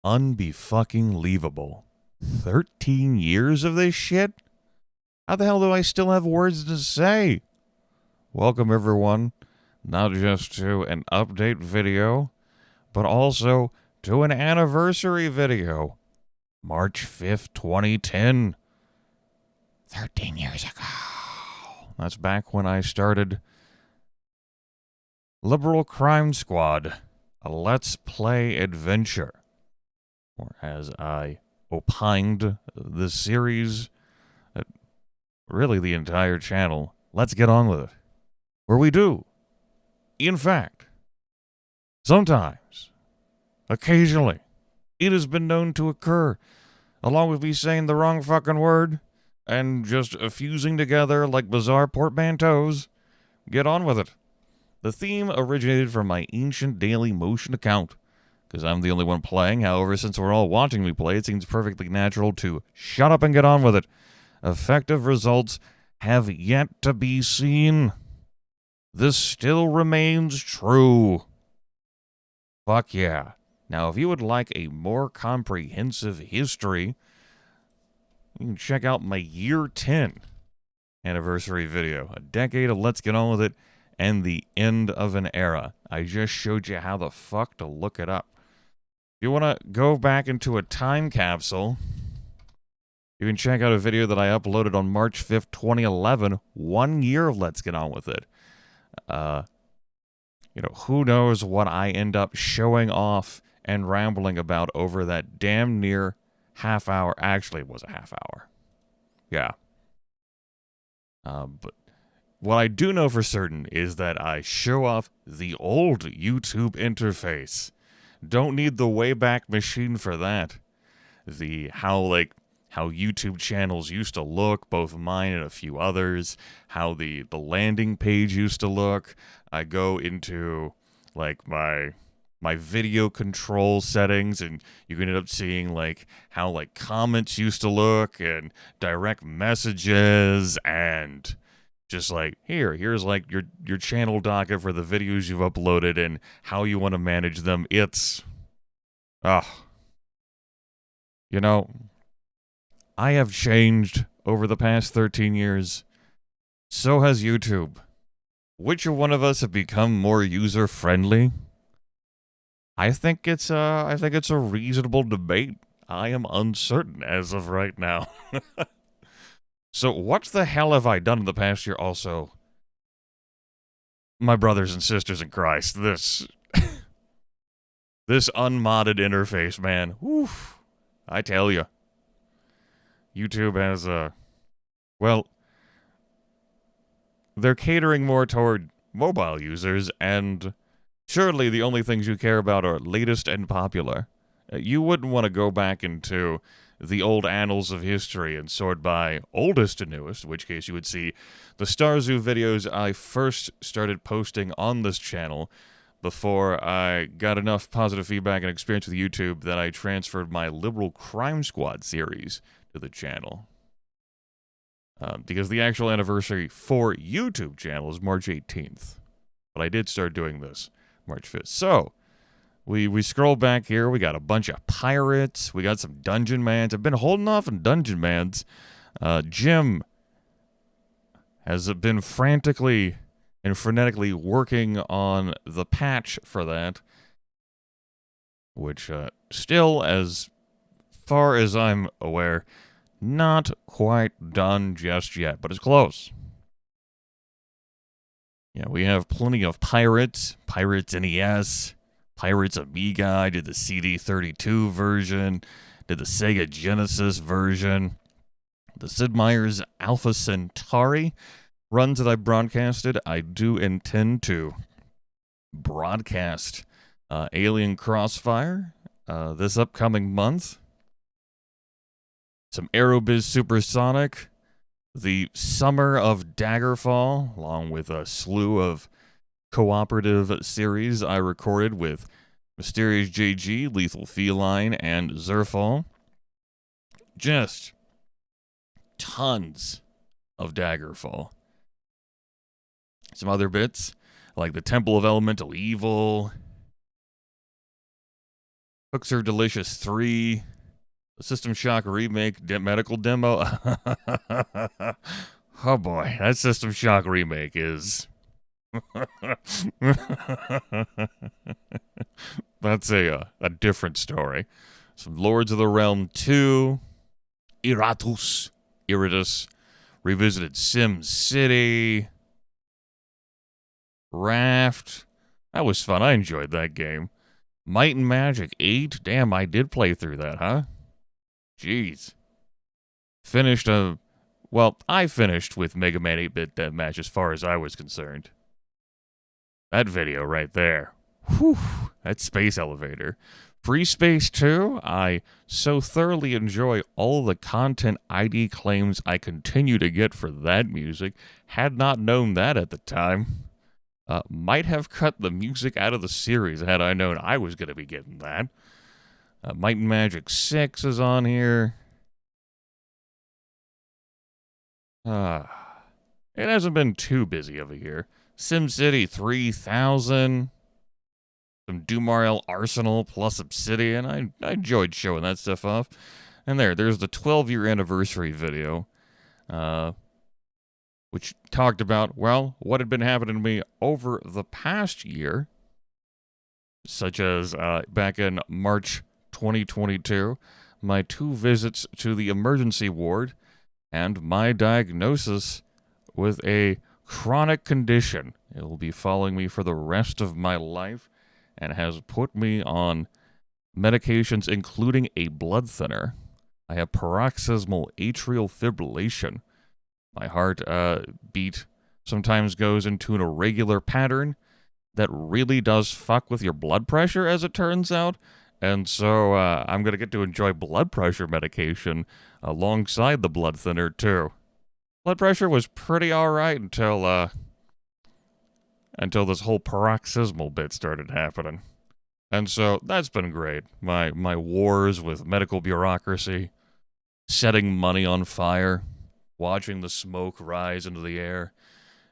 Unbe-fucking-lievable. 13 years of this shit? How the hell do I still have words to say? Welcome, everyone, not just to an update video, but also to an anniversary video. March 5th, 2010. 13 years ago. That's back when I started Liberal Crime Squad, a Let's Play adventure. Or as I opined, the series, really the entire channel, let's get on with it. Where we do, in fact, sometimes, occasionally, it has been known to occur, along with me saying the wrong fucking word, and just fusing together like bizarre portmanteaus. Get on with it. The theme originated from my ancient Daily Motion account, because I'm the only one playing. However, since we're all watching me play, it seems perfectly natural to shut up and get on with it. Effective results have yet to be seen. This still remains true. Fuck yeah. Now, if you would like a more comprehensive history, you can check out my Year 10 anniversary video. A decade of Let's Get On With It and the end of an era. I just showed you how the fuck to look it up. If you want to go back into a time capsule, you can check out a video that I uploaded on March 5th, 2011. 1 year of Let's Get On With It. Who knows what I end up showing off and rambling about over that damn near half hour. Actually, it was a half hour. Yeah. But what I do know for certain is that I show off the old YouTube interface. Don't need the Wayback Machine for that. How YouTube channels used to look, both mine and a few others, how the landing page used to look. I go into like my video control settings, and you can end up seeing like how like comments used to look and direct messages, and just like here's like your channel docket for the videos you've uploaded and how you want to manage them. It's I have changed over the past 13 years. So has YouTube. Which one of us have become more user-friendly? I think it's a reasonable debate. I am uncertain as of right now. So what the hell have I done in the past year? Also, my brothers and sisters in Christ, this unmodded interface, man. Oof. I tell you. YouTube has they're catering more toward mobile users, and surely the only things you care about are latest and popular. You wouldn't want to go back into the old annals of history and sort by oldest to newest, in which case you would see the Star Zoo videos I first started posting on this channel before I got enough positive feedback and experience with YouTube that I transferred my Liberal Crime Squad series to the channel. Because the actual anniversary for YouTube channel is March 18th. But I did start doing this March 5th. So, we scroll back here. We got a bunch of pirates. We got some dungeon mans. I've been holding off on dungeon mans. Jim has been frantically and frenetically working on the patch for that, which still, as far as I'm aware, not quite done just yet, but it's close. Yeah, we have plenty of pirates, Pirates NES, Pirates Amiga. I did the CD32 version, did the Sega Genesis version, the Sid Meier's Alpha Centauri runs that I broadcasted. I do intend to broadcast Alien Crossfire this upcoming month. Some Aerobiz Supersonic, the Summer of Daggerfall, along with a slew of cooperative series I recorded with Mysterious JG, Lethal Feline, and Zerfall. Just tons of Daggerfall. Some other bits, like the Temple of Elemental Evil, Hooks Are Delicious 3, the System Shock remake, medical demo. Oh boy, that System Shock remake is. That's a different story. Some Lords of the Realm 2, Iratus, revisited Sim City, Raft. That was fun. I enjoyed that game. Might and Magic 8. Damn, I did play through that, huh? Jeez. Finished I finished with Mega Man 8-Bit Deathmatch as far as I was concerned. That video right there. Whew, that space elevator. Free Space 2, I so thoroughly enjoy all the content ID claims I continue to get for that music. Had not known that at the time. Might have cut the music out of the series had I known I was going to be getting that. Might and Magic 6 is on here. It hasn't been too busy of a year. SimCity 3000. Some Dumarel Arsenal plus Obsidian. I enjoyed showing that stuff off. And there's the 12-year anniversary video, which talked about, well, what had been happening to me over the past year, such as back in March 2022, my 2 visits to the emergency ward, and my diagnosis with a chronic condition. It will be following me for the rest of my life and has put me on medications including a blood thinner. I have paroxysmal atrial fibrillation. My heart beat sometimes goes into an irregular pattern that really does fuck with your blood pressure, as it turns out. And so I'm going to get to enjoy blood pressure medication alongside the blood thinner, too. Blood pressure was pretty alright until this whole paroxysmal bit started happening. And so that's been great. My wars with medical bureaucracy, setting money on fire, watching the smoke rise into the air,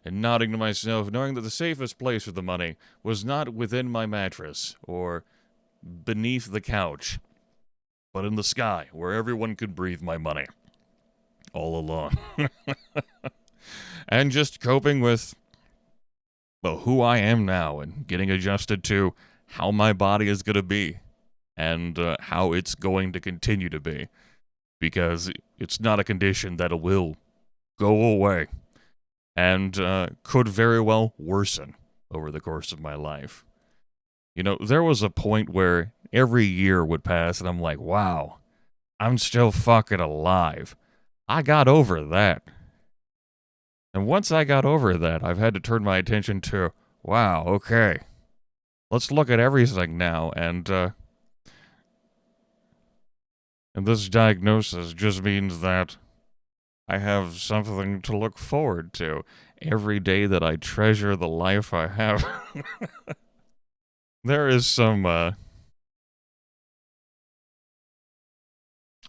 and nodding to myself, knowing that the safest place for the money was not within my mattress or beneath the couch, but in the sky, where everyone could breathe my money. All along. And just coping with, well, who I am now and getting adjusted to how my body is going to be and how it's going to continue to be. Because it's not a condition that will go away and could very well worsen over the course of my life. You know, there was a point where every year would pass and I'm like, wow, I'm still fucking alive. I got over that. And once I got over that, I've had to turn my attention to, wow, okay, let's look at everything now, and this diagnosis just means that I have something to look forward to every day that I treasure the life I have. There is some,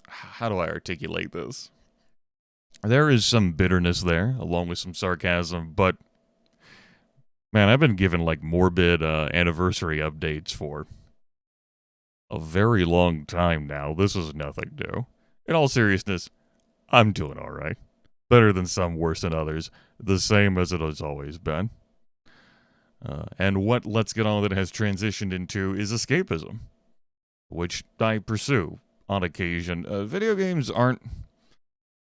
how do I articulate this? There is some bitterness there, along with some sarcasm, but, man, I've been given, like, morbid anniversary updates for a very long time now. This is nothing new. In all seriousness, I'm doing all right. Better than some, worse than others. The same as it has always been. And what Let's Get On With It has transitioned into is escapism, which I pursue on occasion. Video games aren't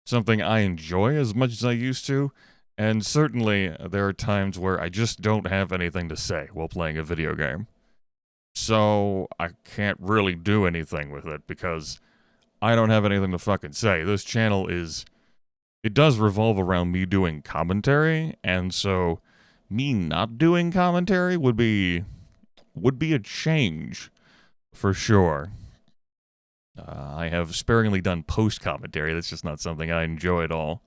something I enjoy as much as I used to, and certainly there are times where I just don't have anything to say while playing a video game. So I can't really do anything with it because I don't have anything to fucking say. This channel it does revolve around me doing commentary, and so me not doing commentary would be a change for sure. I have sparingly done post-commentary. That's just not something I enjoy at all.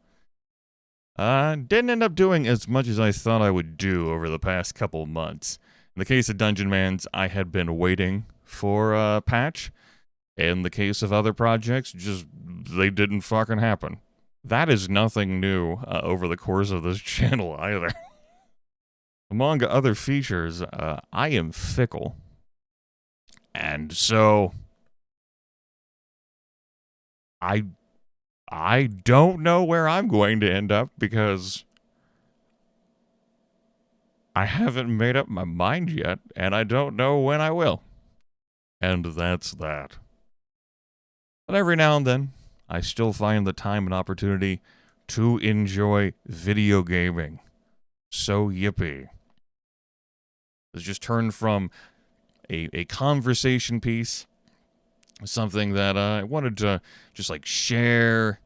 Didn't end up doing as much as I thought I would do over the past couple months. In the case of Dungeon Mans, I had been waiting for a patch. In the case of other projects, they didn't fucking happen. That is nothing new over the course of this channel either. Among other features, I am fickle. And so I I don't know where I'm going to end up because I haven't made up my mind yet, and I don't know when I will. And that's that. But every now and then, I still find the time and opportunity to enjoy video gaming. So yippee. It's just turned from a conversation piece, something that I wanted to just like share,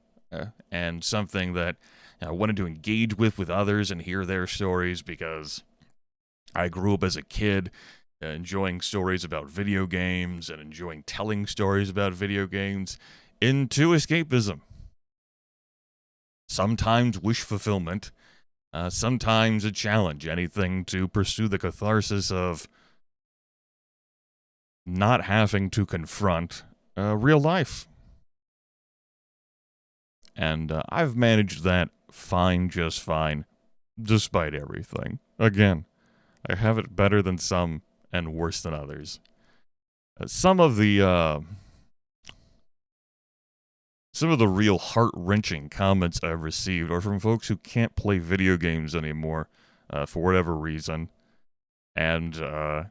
and something that I wanted to engage with others and hear their stories, because I grew up as a kid enjoying stories about video games and enjoying telling stories about video games, into escapism. Sometimes wish fulfillment, sometimes a challenge, anything to pursue the catharsis of not having to confront real life. And I've managed that just fine, despite everything. Again, I have it better than some and worse than others. Some of the real heart-wrenching comments I've received are from folks who can't play video games anymore for whatever reason, and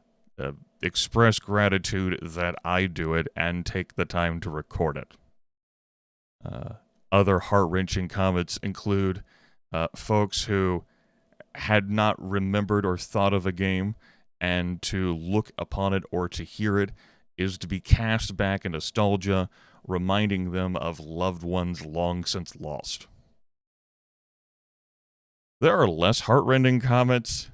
express gratitude that I do it and take the time to record it. Other heart-wrenching comments include folks who had not remembered or thought of a game, and to look upon it or to hear it is to be cast back in nostalgia, reminding them of loved ones long since lost. There are less heart-rending comments.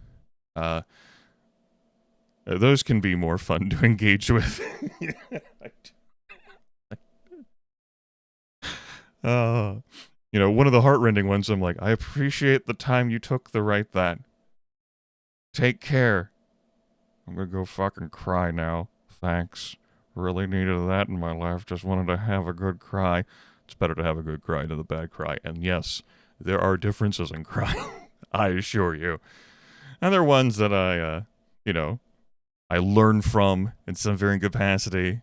Those can be more fun to engage with. One of the heart-rending ones, I'm like, I appreciate the time you took to write that. Take care. I'm gonna go fucking cry now. Thanks. Really needed that in my life. Just wanted to have a good cry. It's better to have a good cry than a bad cry. And yes, there are differences in crying. I assure you. And there are ones that I learn from in some varying capacity.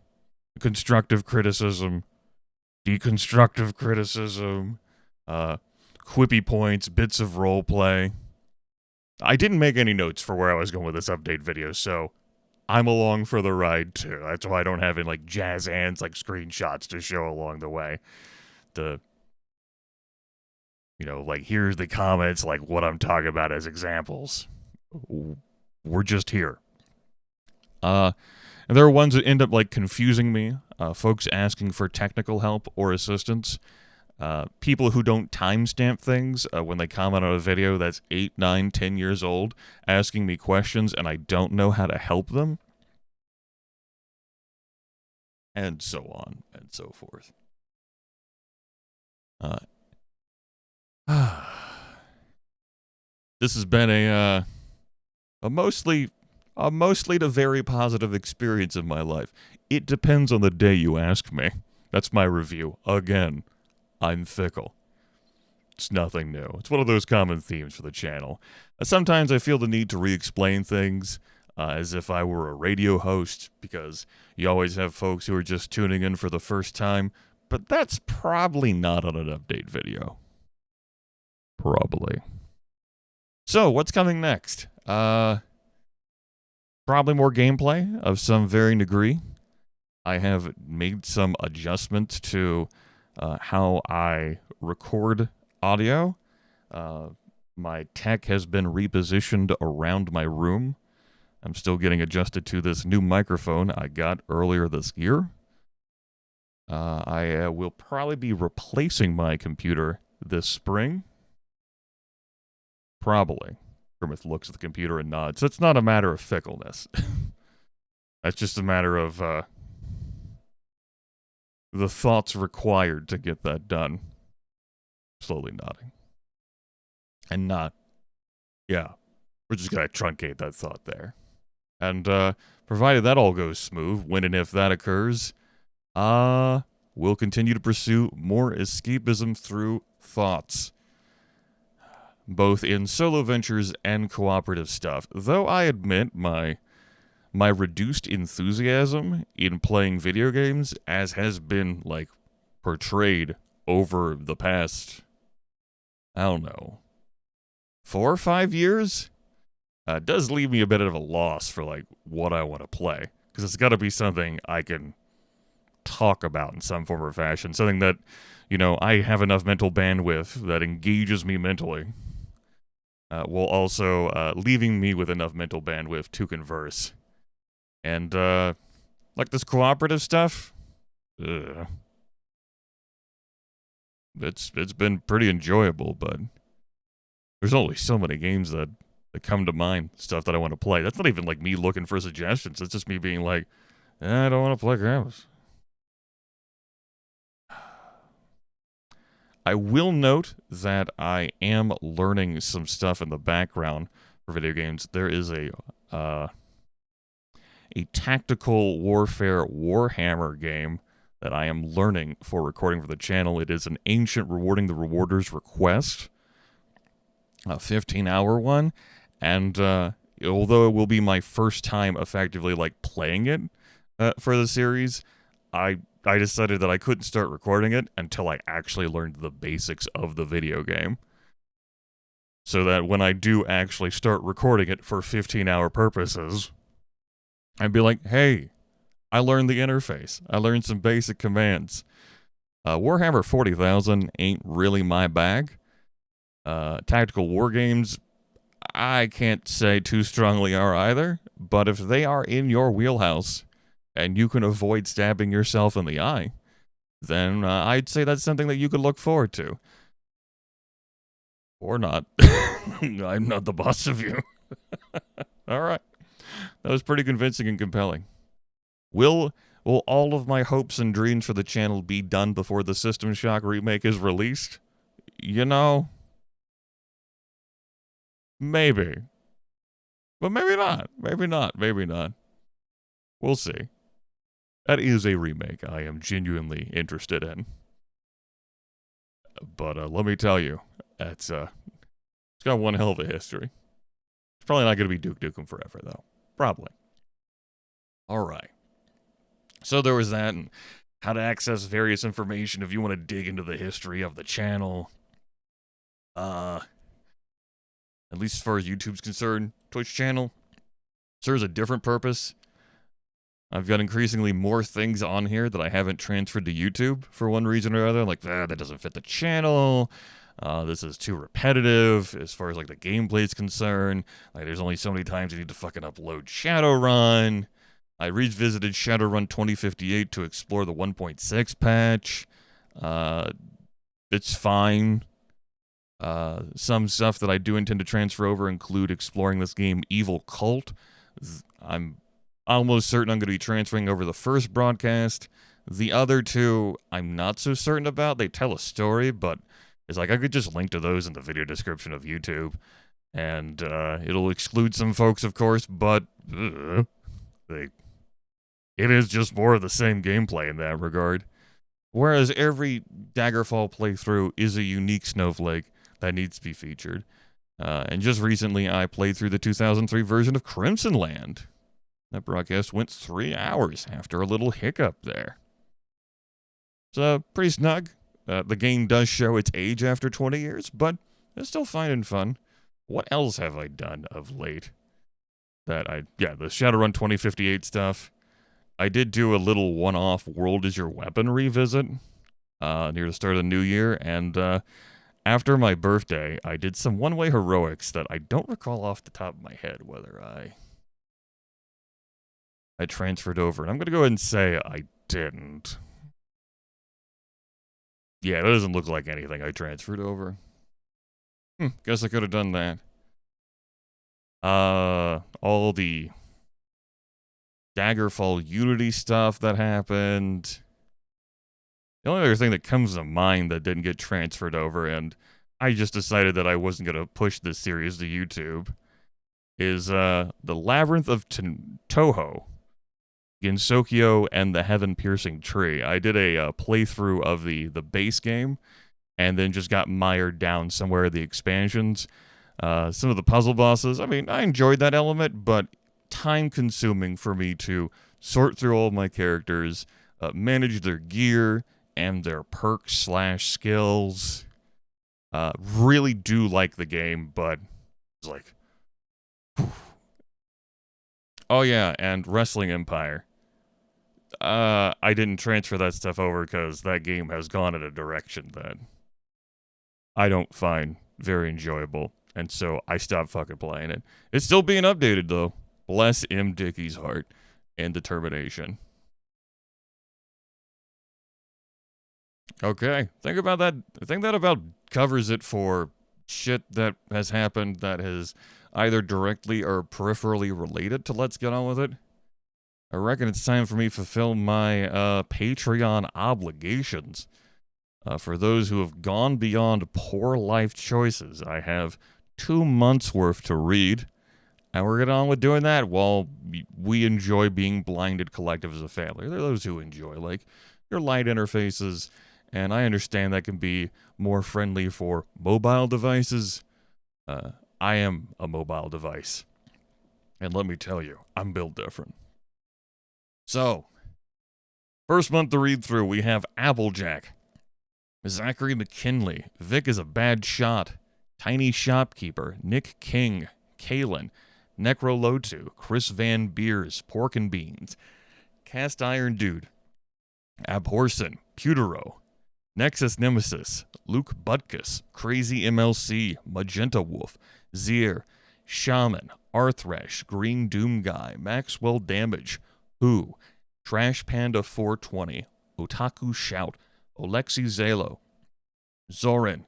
Constructive criticism, deconstructive criticism, quippy points, bits of roleplay. I didn't make any notes for where I was going with this update video, so I'm along for the ride too. That's why I don't have any like jazz hands, like screenshots to show along the way. Here's the comments, like what I'm talking about as examples. We're just here. And there are ones that end up like confusing me. Folks asking for technical help or assistance. People who don't timestamp things when they comment on a video that's 8, 9, 10 years old, asking me questions and I don't know how to help them. And so on and so forth. This has been a mostly to very positive experience in my life. It depends on the day you ask me. That's my review. Again, I'm fickle. It's nothing new. It's one of those common themes for the channel. Sometimes I feel the need to re-explain things as if I were a radio host, because you always have folks who are just tuning in for the first time, but that's probably not on an update video. Probably. So, what's coming next? Probably more gameplay of some varying degree. I have made some adjustments to how I record audio. My tech has been repositioned around my room. I'm still getting adjusted to this new microphone I got earlier this year. I will probably be replacing my computer this spring. Probably. Grimith looks at the computer and nods. It's not a matter of fickleness. That's just a matter of the thoughts required to get that done. Slowly nodding. And not. Yeah. We're just going to truncate that thought there. And provided that all goes smooth, when and if that occurs, we'll continue to pursue more escapism through thoughts, both in solo ventures and cooperative stuff. Though I admit my reduced enthusiasm in playing video games, as has been like portrayed over the past, I don't know, 4 or 5 years, does leave me a bit of a loss for like what I want to play, because it's got to be something I can talk about in some form or fashion, something that, you know, I have enough mental bandwidth that engages me mentally, while also leaving me with enough mental bandwidth to converse. And like this cooperative stuff, it's been pretty enjoyable, but there's only so many games that come to mind, stuff that I want to play. That's not even like me looking for suggestions. It's just me being like, I don't want to play Grimith. I will note that I am learning some stuff in the background for video games. There is a tactical warfare Warhammer game that I am learning for recording for the channel. It is an ancient rewarding the rewarder's request, a 15-hour one, and although it will be my first time effectively like playing it for the series, I decided that I couldn't start recording it until I actually learned the basics of the video game, so that when I do actually start recording it for 15-hour purposes, I'd be like, hey, I learned the interface. I learned some basic commands. Warhammer 40,000 ain't really my bag. Tactical war games, I can't say too strongly are either, but if they are in your wheelhouse and you can avoid stabbing yourself in the eye, then I'd say that's something that you could look forward to. Or not. I'm not the boss of you. All right. That was pretty convincing and compelling. Will all of my hopes and dreams for the channel be done before the System Shock remake is released? You know, maybe. But maybe not. Maybe not. Maybe not. We'll see. That is a remake I am genuinely interested in. But let me tell you, it's got one hell of a history. It's probably not going to be Duke Nukem forever, though. Probably. All right. So there was that, and how to access various information if you want to dig into the history of the channel. At least as far as YouTube's concerned, Twitch channel serves a different purpose. I've got increasingly more things on here that I haven't transferred to YouTube for one reason or other. Like, that doesn't fit the channel. This is too repetitive as far as like the gameplay's concerned. Like, there's only so many times you need to fucking upload Shadowrun. I revisited Shadowrun 2058 to explore the 1.6 patch. It's fine. Some stuff that I do intend to transfer over include exploring this game Evil Cult. I'm almost certain I'm going to be transferring over the first broadcast. The other two, I'm not so certain about. They tell a story, but it's like I could just link to those in the video description of YouTube. And it'll exclude some folks, of course, but it is just more of the same gameplay in that regard. Whereas every Daggerfall playthrough is a unique snowflake that needs to be featured. And just recently, I played through the 2003 version of Crimson Land. That broadcast went 3 hours after a little hiccup there. So, pretty snug. The game does show its age after 20 years, but it's still fine and fun. What else have I done of late? The Shadowrun 2058 stuff. I did do a little one-off World is Your Weapon revisit near the start of the new year, and after my birthday, I did some one-way heroics that I don't recall off the top of my head whether I transferred over. And I'm going to go ahead and say I didn't. Yeah, it doesn't look like anything I transferred over. Guess I could have done that. All the Daggerfall Unity stuff that happened. The only other thing that comes to mind that didn't get transferred over, and I just decided that I wasn't going to push this series to YouTube, is the Labyrinth of Toho, Gensokyo, and the Heaven-Piercing Tree. I did a playthrough of the base game, and then just got mired down somewhere in the expansions. Some of the puzzle bosses, I mean, I enjoyed that element, but time-consuming for me to sort through all of my characters, manage their gear, and their perks slash skills. Really do like the game, but it's like, whew. Oh yeah, and Wrestling Empire. I didn't transfer that stuff over because that game has gone in a direction that I don't find very enjoyable, and so I stopped fucking playing it. It's still being updated though. Bless M. Dickie's heart and determination. Okay, think about that. I think that about covers it for shit that has happened that is either directly or peripherally related to Let's Get On With It. I reckon it's time for me to fulfill my Patreon obligations. For those who have gone beyond poor life choices, I have 2 months worth to read, and we're getting on with doing that while we enjoy being blinded collective as a family. There are those who enjoy, like, your light interfaces, and I understand that can be more friendly for mobile devices. I am a mobile device, and let me tell you, I'm built different. So, first month to read through, we have Applejack, Zachary McKinley, Vic is a Bad Shot, Tiny Shopkeeper, Nick King, Kalen, Necrolotu, Chris Van Beers, Pork and Beans, Cast Iron Dude, Abhorsen, Putero, Nexus Nemesis, Luke Butkus, Crazy MLC, Magenta Wolf, Zier, Shaman, Arthresh, Green Doom Guy, Maxwell Damage, Who, Trash Panda 420, Otaku Shout, Alexi Zalo, Zoran,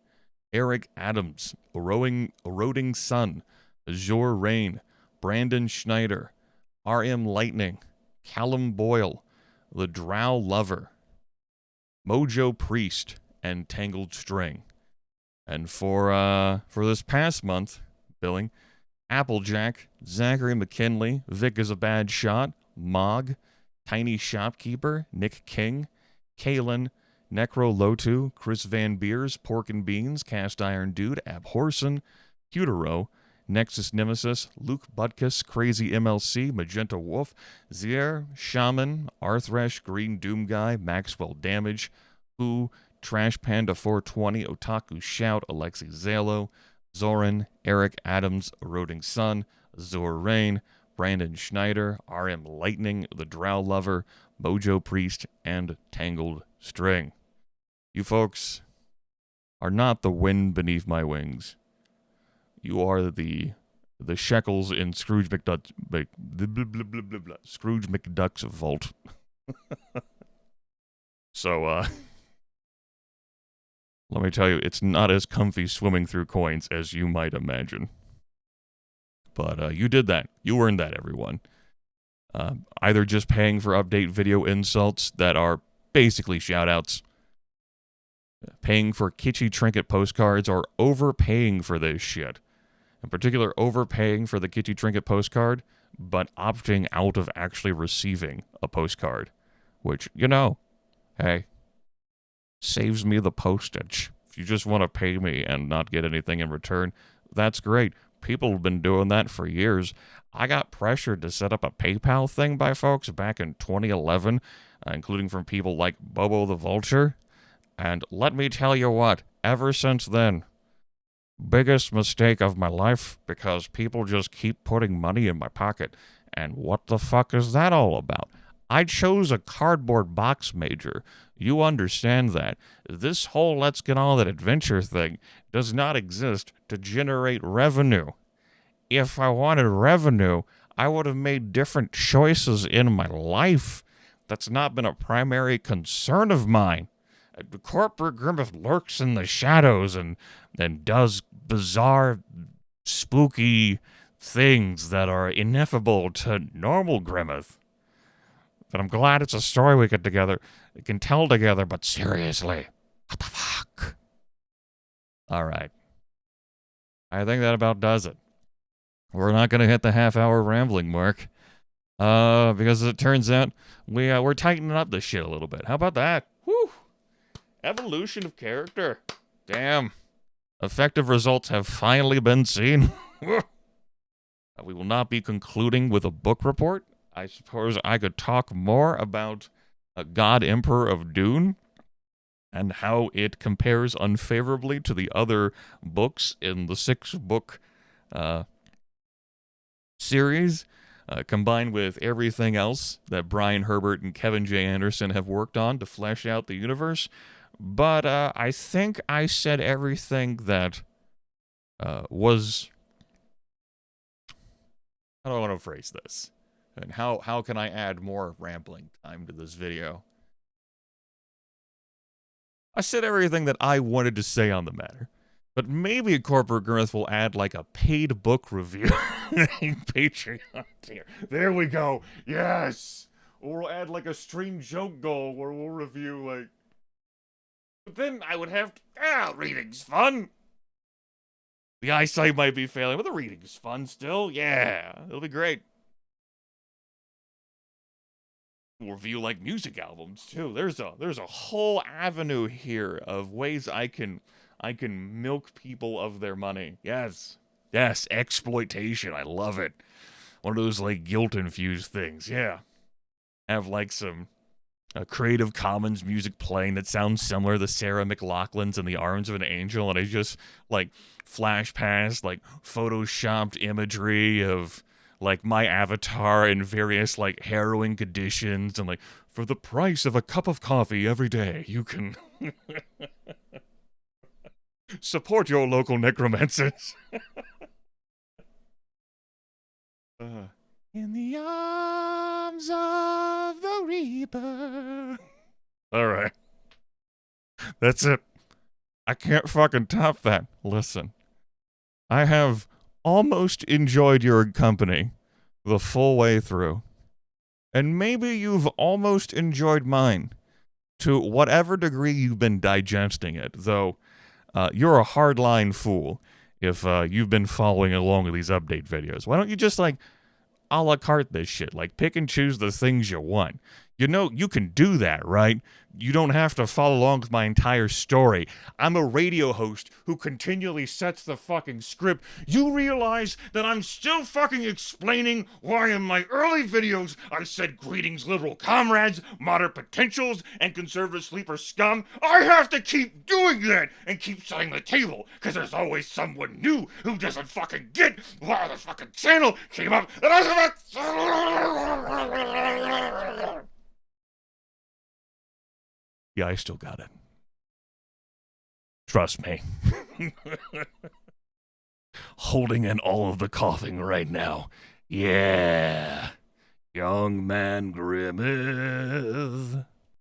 Eric Adams, Eroding Sun, Azure Rain, Brandon Schneider, RM Lightning, Callum Boyle, The Drow Lover, Mojo Priest, and Tangled String. And for this past month, billing, Applejack, Zachary McKinley, Vic is a Bad Shot, Mog, Tiny Shopkeeper, Nick King, Kalen, Necro Lotu, Chris Van Beers, Pork and Beans, Cast Iron Dude, Abhorsen, Putero, Nexus Nemesis, Luke Butkus, Crazy MLC, Magenta Wolf, Zier, Shaman, Arthresh, Green Doom Guy, Maxwell Damage, Who, Trash Panda 420, Otaku Shout, Alexi Zalo, Zoran, Eric Adams, Eroding Sun, Azure Rain, Brandon Schneider, RM Lightning, The Drow Lover, Mojo Priest, and Tangled String. You folks are not the wind beneath my wings. You are the shekels in Scrooge McDuck's vault. So, let me tell you, it's not as comfy swimming through coins as you might imagine. But you did that. You earned that, everyone. Either just paying for update video insults that are basically shoutouts, paying for kitschy trinket postcards, or overpaying for this shit. In particular, overpaying for the kitschy trinket postcard, but opting out of actually receiving a postcard. Which, hey, saves me the postage. If you just want to pay me and not get anything in return, that's great. People have been doing that for years. I got pressured to set up a PayPal thing by folks back in 2011, including from people like Bobo the Vulture. And let me tell you what, ever since then, biggest mistake of my life, because people just keep putting money in my pocket. And what the fuck is that all about? I chose a cardboard box major. You understand that. This whole Let's Get On That Adventure thing does not exist to generate revenue. If I wanted revenue, I would have made different choices in my life. That's not been a primary concern of mine. Corporate Grimith lurks in the shadows and does bizarre, spooky things that are ineffable to normal Grimith. But I'm glad it's a story we can tell together, but seriously, what the fuck? All right. I think that about does it. We're not going to hit the half-hour rambling mark, because as it turns out, we're tightening up this shit a little bit. How about that? Whew. Evolution of character. Damn. Effective results have finally been seen. We will not be concluding with a book report. I suppose I could talk more about God Emperor of Dune, and how it compares unfavorably to the other books in the 6-book series, combined with everything else that Brian Herbert and Kevin J. Anderson have worked on to flesh out the universe. But I think I said everything that was... How do I want to phrase this? And how can I add more rambling time to this video? I said everything that I wanted to say on the matter. But maybe Corporate Grimith will add like a paid book review. Patreon tier. There we go. Yes! Or we'll add like a stream joke goal where we'll review like... But then I would have to... reading's fun! The eyesight might be failing, but the reading's fun still. Yeah, it'll be great. We'll review like music albums too. There's a whole avenue here of ways I can milk people of their money. Yes, exploitation. I love it. One of those like guilt-infused things. Yeah, have like some Creative Commons music playing that sounds similar to Sarah McLachlan's In the Arms of an Angel, and I just like flash past like photoshopped imagery of like my avatar in various like harrowing conditions, and like, for the price of a cup of coffee every day, you can support your local necromancers. In the arms of the Reaper. Alright. That's it. I can't fucking top that. Listen. I have almost enjoyed your company the full way through. And maybe you've almost enjoyed mine to whatever degree you've been digesting it, though you're a hardline fool if you've been following along with these update videos. Why don't you just, like, a la carte this shit? Like, pick and choose the things you want. You know, you can do that, right? You don't have to follow along with my entire story. I'm a radio host who continually sets the fucking script. You realize that I'm still fucking explaining why in my early videos I said greetings liberal comrades, moderate potentials, and conservative sleeper scum? I have to keep doing that and keep setting the table, because there's always someone new who doesn't fucking get why this fucking channel came up and I was... Yeah, I still got it. Trust me. Holding in all of the coughing right now. Yeah. Young Man Grimith.